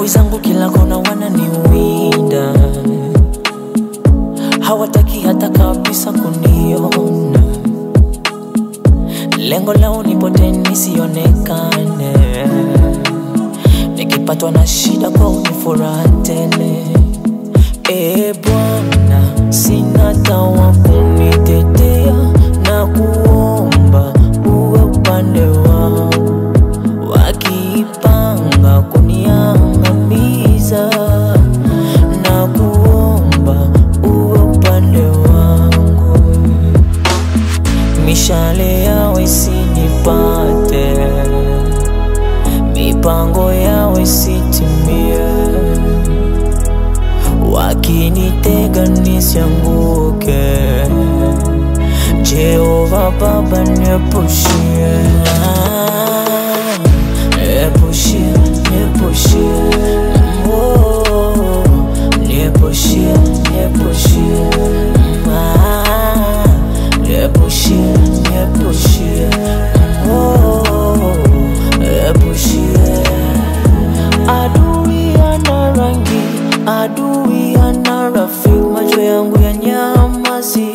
Adui zangu kila kona wananiwinda, hawataki hata kabisa kuniona. Lengo lao nipote nisionekane, nikipatwa na shida kwa unifuraha tele. Bwana, sina tawa kunitetea, na kuomba uwe upande wangu. Wakipanga kuniangamiza, na kuomba uwe upande wangu. Mishale yao isinipate, mipango yao isitimie. Wakinitega nisianguke, Jehova Baba niepushie. Niepushie, niepushie, oh, niepushie, niepushie, niepushie, niepushie, oh, niepushie. Adui ana rangi, adui ana rafiki, macho yangu ya nyamazi,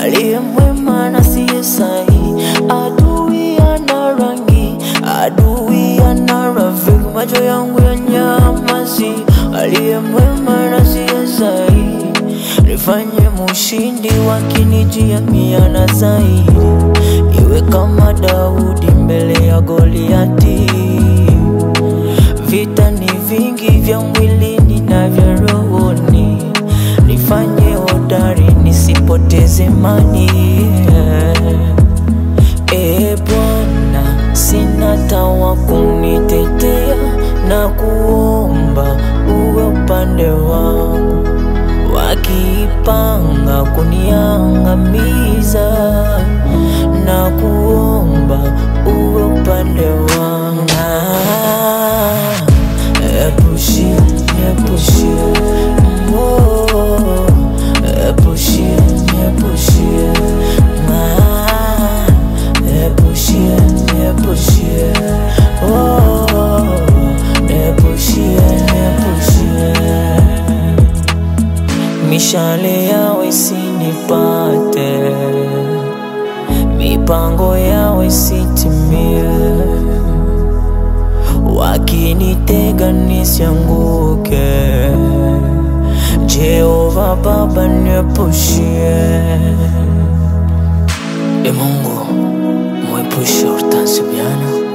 aliye mwema na siye sahi. Adui ana rangi, adui ana rafiki, macho yangu ya nyamazi, aliye mwema na siye sahi. Nifanye mshindi wakinijia mia na zaidi, iwe kama Daudi mbele ya Goliati. Vita ni vingi vya mwilini na vya rohoni, nifanye hodari nisipoteze imani. Bwana, sina tawa kunitetea, na kuomba uwe upande wangu. Wakipanga kuniangamiza, na kuomba uwe upande wangu. Epushie, epushie, oh, epushie, epushie, epushie, epushie, oh, epushie, epushie. Mishale yao isinipate, mipango yao isitimie. Wakinitega nisianguke, Jehova Baba niepushie. Mungu, muepushe Hortensia Biana.